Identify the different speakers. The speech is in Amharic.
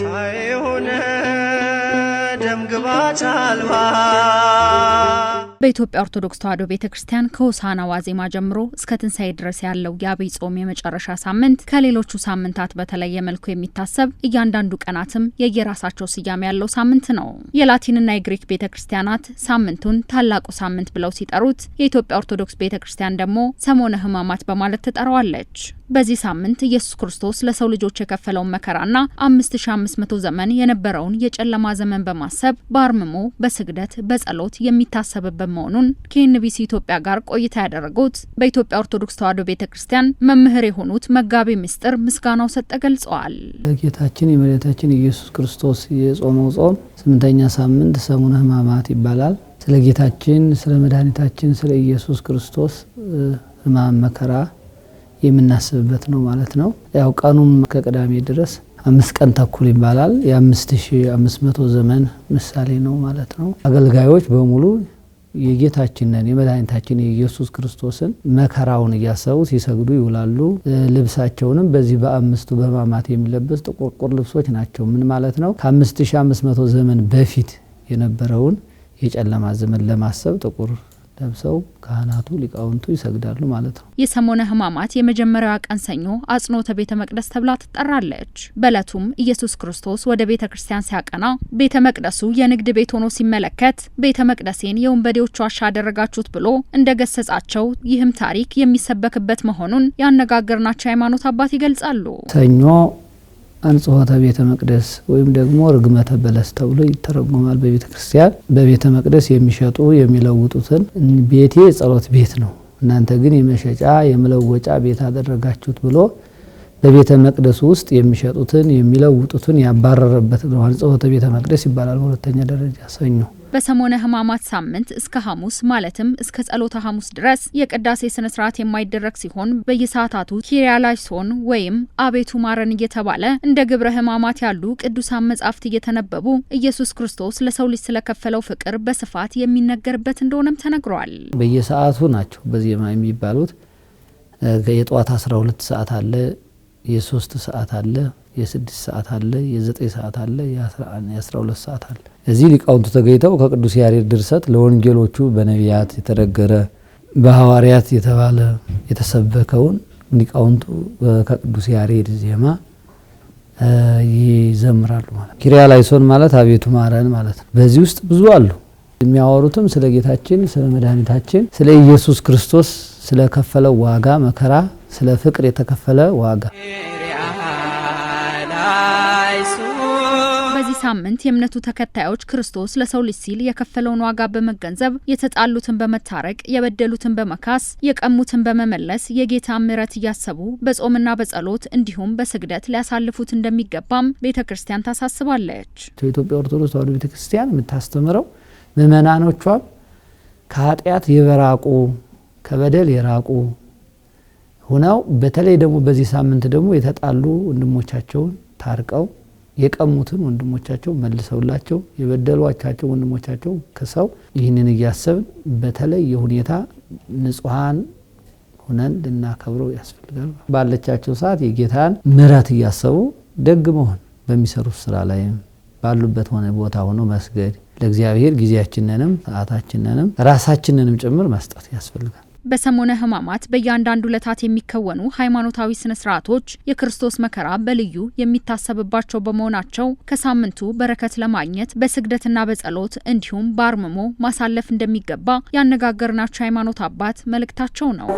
Speaker 1: ሳይሆን ደምግባት አልባ
Speaker 2: በኢትዮጵያ ኦርቶዶክስ ተዋሕዶ ቤተክርስቲያን ከሆሳዕና ዋዜማ ጀምሮ እስከ ትንሣኤ ድረስ ያለው የአብይ ጾም የመጨረሻ ሳምንት ከሌሎቹ ሳምንታት በተለየ መልኩ የሚታሰብ እያንዳንዱ ቀናትም የየራሳቸው ስያሜ ያለው ሳምንት ነው። የላቲንና የግሪክ ቤተክርስቲያናት ሳምንቱን ታላቁ ሳምንት ብለው ሲጠሩት፣ የኢትዮጵያ ኦርቶዶክስ ቤተክርስቲያን ደግሞ ሰሞነ ሕማማት በማለት ትጠራዋለች። በዚህ ሳምንት ኢየሱስ ክርስቶስ ለሰው ልጆች የከፈለውን መከራና 5500 ዘመን የነበረውን የጨለማ ዘመን በማሰብ በአርምሞ በስግደት በጸሎት የሚታሰብበት መሆኑን ከኤንቢሲ ኢትዮጵያ ጋር ቆይታ ያደረጉት በኢትዮጵያ ኦርቶዶክስ ተዋሕዶ ቤተክርስቲያን መምህር የሆኑት መጋቢ ምስጢር ምስጋናው ሰጠ ገልጸዋል።
Speaker 3: ጌታችን የመድኃኒታችን ኢየሱስ ክርስቶስ የጾመው ጾም 8ኛ ሳምንት ሰሙነ ሕማማት ይባላል። ስለ ጌታችን ስለ መድኃኒታችን ስለ ኢየሱስ ክርስቶስ ሕማም መከራ የምናስብበት ነው ማለት ነው። ያው ቀኑም ከቅዳሜ ድረስ 5 ቀን ተኩል ይባላል። የ5500 ዘመን ምሳሌ ነው ማለት ነው። አገልጋዮች በሙሉ የጌታችንን የመድኃኒታችን የኢየሱስ ክርስቶስን መከራውን እያሰቡ ሲሰግዱ ይውላሉ። ልብሳቸውንም በዚህ በአምስቱ በሕማማት የሚለበስ ጥቁር ልብሶች ናቸው። ምን ማለት ነው? ከ5500 ዘመን በፊት የነበረውን የጨለማ ዘመን ለማሰብ ጥቁር ለብሰው ካህናቱ ሊቃውንቱ ይሰግዳሉ ማለት ነው።
Speaker 2: የሰሞነ ሕማማት የመጀመሪያዋ ቀን ሰኞ አጽንዖተ ቤተ መቅደስ ተብላ ትጠራለች። በዕለቱም ኢየሱስ ክርስቶስ ወደ ቤተ ክርስቲያን ሲያቀና ቤተ መቅደሱ የንግድ ቤት ሆኖ ሲመለከት ቤተ መቅደሴን የወንበዴዎች ዋሻ አደረጋችሁት ብሎ እንደገሰጻቸው ይህም ታሪክ የሚሰበክበት መሆኑን ያነጋገርናቸው ሃይማኖት አባት ይገልጻሉ።
Speaker 3: ሰኞ አንጽሖተ ቤተ መቅደስ ወይም ደግሞ ርግመተ በለስ ተብሎ ይተረጎማል። በቤተ ክርስቲያን በቤተ መቅደስ የሚሸጡ የሚለውጡትን ቤቴ ጸሎት ቤት ነው፣ እናንተ ግን የመሸጫ የመለወጫ ቤት አደረጋችሁት ብሎ በቤተ መቅደስ ውስጥ የሚሸጡትን የሚለውጡትን ያባረረበት ነው። አንጽሖተ ቤተ መቅደስ ይባላል። በሁለተኛ ደረጃ ሰኞ
Speaker 2: በሰሞነ ሕማማት ሳምንት እስከ ሐሙስ ማለትም እስከ ጸሎተ ሐሙስ ድረስ የቅዳሴ ስነ ስርዓት የማይደረግ ሲሆን በየሰዓታቱ ኪርያላይሶን ወይም አቤቱ ማረን እየተባለ እንደ ግብረ ሕማማት ያሉ ቅዱሳን መጻሕፍት እየተነበቡ ኢየሱስ ክርስቶስ ለሰው ልጅ ስለከፈለው ፍቅር በስፋት የሚነገርበት እንደሆነም ተነግሯል።
Speaker 3: በየሰዓቱ ናቸው በዜማ የሚባሉት። የጧት 12 ሰዓት አለ፣ የ3 ሰዓት አለ፣ የ6 ሰዓት አለ፣ የ9 ሰዓት አለ፣ የ12 ሰዓት አለ። እዚህ ሊቃውንቱ ተገኝተው ከቅዱስ ያሬድ ድርሰት ለወንጌሎቹ በነቢያት የተነገረ በሐዋርያት የተባለ የተሰበከውን ሊቃውንቱ ከቅዱስ ያሬድ ዜማ ይዘምራሉ ማለት ነው። ኪርያላይሶን ማለት አቤቱ ማረን ማለት ነው። በዚህ ውስጥ ብዙ አሉ። የሚያወሩትም ስለ ጌታችን ስለ መድኃኒታችን ስለ ኢየሱስ ክርስቶስ ስለ ከፈለው ዋጋ መከራ፣ ስለ ፍቅር የተከፈለ ዋጋ።
Speaker 2: በዚህ ሳምንት የእምነቱ ተከታዮች ክርስቶስ ለሰው ልጅ ሲል የከፈለውን ዋጋ በመገንዘብ የተጣሉትን በመታረቅ የበደሉትን በመካስ የቀሙትን በመመለስ የጌታ ምሕረት እያሰቡ በጾምና በጸሎት እንዲሁም በስግደት ሊያሳልፉት እንደሚገባም ቤተክርስቲያን ታሳስባለች።
Speaker 3: የኢትዮጵያ ኦርቶዶክስ ተዋሕዶ ቤተክርስቲያን የምታስተምረው ምእመናኖቿም ከኃጢአት የበራቁ ከበደል የራቁ ሆነው በተለይ ደግሞ በዚህ ሳምንት ደግሞ የተጣሉ ወንድሞቻቸውን ታርቀው የቀሙትን ወንድሞቻቸው መልሰውላቸው የበደሏቸው ወንድሞቻቸው ከሰው ይህንን እያሰብን በተለይ የሁኔታ ንጹሃን ሆነን ልናከብረው ያስፈልጋል። ባለቻቸው ሰዓት የጌታን ምሕረት እያሰቡ ደግ መሆን፣ በሚሰሩት ስራ ላይ ባሉበት ሆነ ቦታ ሆኖ መስገድ፣ ለእግዚአብሔር ጊዜያችንንም ሰዓታችንንም ራሳችንንም ጭምር መስጠት ያስፈልጋል።
Speaker 2: በሰሞነ ሕማማት በእያንዳንዱ ዕለታት የሚከወኑ ሃይማኖታዊ ስነ ስርዓቶች የክርስቶስ መከራ በልዩ የሚታሰብባቸው በመሆናቸው ከሳምንቱ በረከት ለማግኘት በስግደትና በጸሎት እንዲሁም በአርምሞ ማሳለፍ እንደሚገባ ያነጋገርናቸው ሃይማኖት አባት መልእክታቸው ነው።